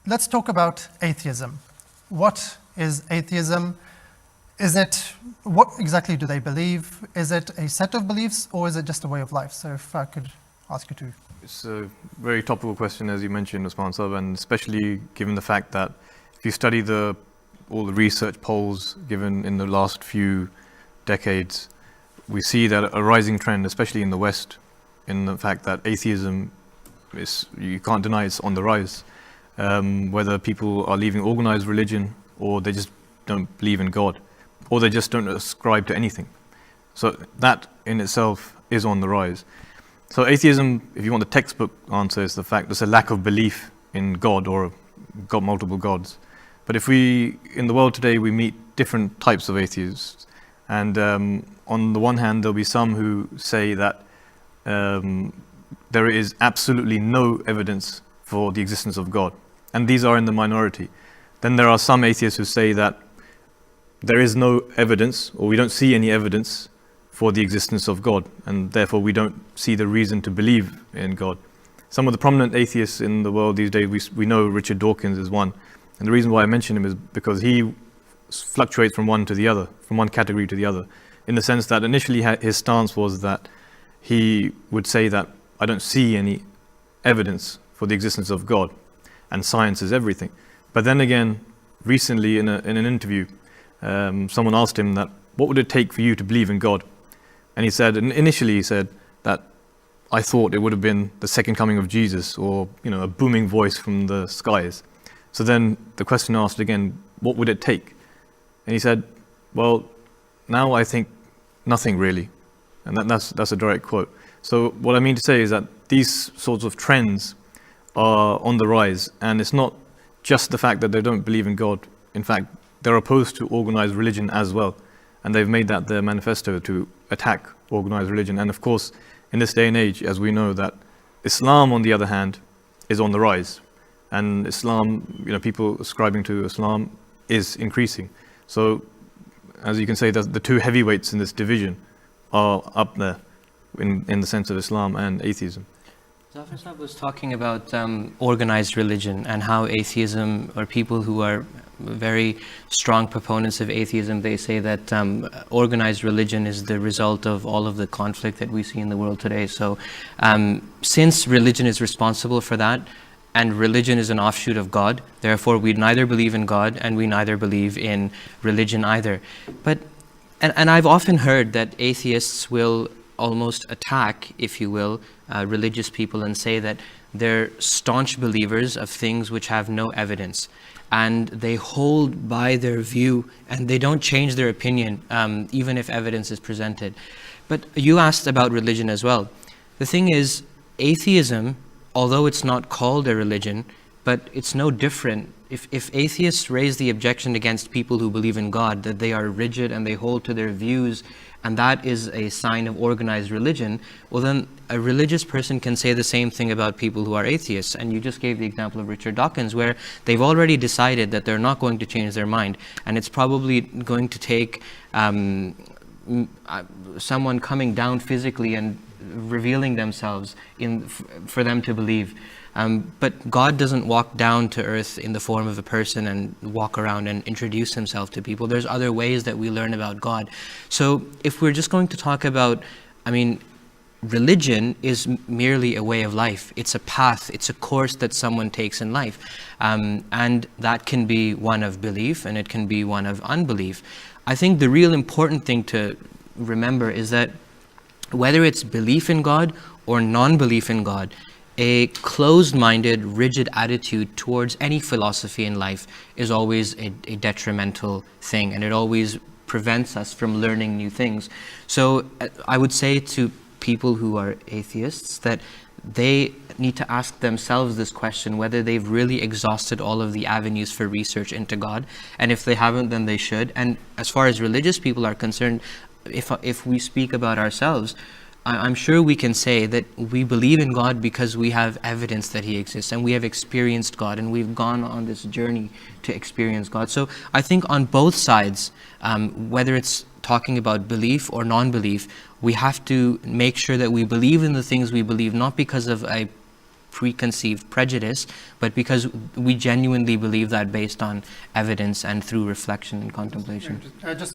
let's talk about atheism. What is atheism? What exactly do they believe? Is it a set of beliefs or is it just a way of life? So if I could ask you to. It's a very topical question, as you mentioned, Usman Sab, and especially given the fact that if you study all the research polls given in the last few decades, we see that a rising trend, especially in the West, in the fact that atheism you can't deny it's on the rise. Whether people are leaving organized religion or they just don't believe in God, or they just don't ascribe to anything. So that in itself is on the rise. So atheism, if you want the textbook answer, is the fact there's a lack of belief in God or multiple gods. But in the world today, we meet different types of atheists. And on the one hand, there'll be some who say that there is absolutely no evidence for the existence of God. And these are in the minority. Then there are some atheists who say that there is no evidence, or we don't see any evidence for the existence of God, and therefore we don't see the reason to believe in God. Some of the prominent atheists in the world these days, we know Richard Dawkins is one. And the reason why I mention him is because he fluctuates from one to the other, from one category to the other, in the sense that initially his stance was that he would say that I don't see any evidence for the existence of God, and science is everything. But then again, recently in an interview, someone asked him that, what would it take for you to believe in God? And initially he said that I thought it would have been the second coming of Jesus, or a booming voice from the skies. So then the question asked again, what would it take? And he said, well, now I think nothing really. And that's a direct quote. So what I mean to say is that these sorts of trends are on the rise, and it's not just the fact that they don't believe in God. In fact, they're opposed to organized religion as well, and they've made that their manifesto to attack organized religion. And of course, in this day and age, as we know, that Islam, on the other hand, is on the rise, and Islam, people ascribing to Islam is increasing. So, as you can say, the two heavyweights in this division are up there in the sense of Islam and atheism. Zafar Sahib was talking about organized religion and how atheism, or people who are very strong proponents of atheism, they say that organized religion is the result of all of the conflict that we see in the world today. So since religion is responsible for that, and religion is an offshoot of God, therefore we neither believe in God and we neither believe in religion either. But and I've often heard that atheists will almost attack, if you will, religious people and say that they're staunch believers of things which have no evidence, and they hold by their view and they don't change their opinion even if evidence is presented. But you asked about religion as well. The thing is, atheism, although it's not called a religion, but it's no different. If atheists raise the objection against people who believe in God, that they are rigid and they hold to their views, and that is a sign of organized religion, well then a religious person can say the same thing about people who are atheists. And you just gave the example of Richard Dawkins, where they've already decided that they're not going to change their mind, and it's probably going to take someone coming down physically and revealing themselves for them to believe. But God doesn't walk down to earth in the form of a person and walk around and introduce himself to people. There's other ways that we learn about God. So if we're just going to talk about, religion is merely a way of life. It's a path, it's a course that someone takes in life. And that can be one of belief and it can be one of unbelief. I think the real important thing to remember is that whether it's belief in God or non-belief in God, a closed-minded, rigid attitude towards any philosophy in life is always a detrimental thing, and it always prevents us from learning new things. So I would say to people who are atheists that they need to ask themselves this question, whether they've really exhausted all of the avenues for research into God, and if they haven't, then they should. And as far as religious people are concerned, if we speak about ourselves, I'm sure we can say that we believe in God because we have evidence that he exists, and we have experienced God, and we've gone on this journey to experience God. So I think on both sides, whether it's talking about belief or non-belief, we have to make sure that we believe in the things we believe, not because of a preconceived prejudice, but because we genuinely believe that based on evidence and through reflection and contemplation. Just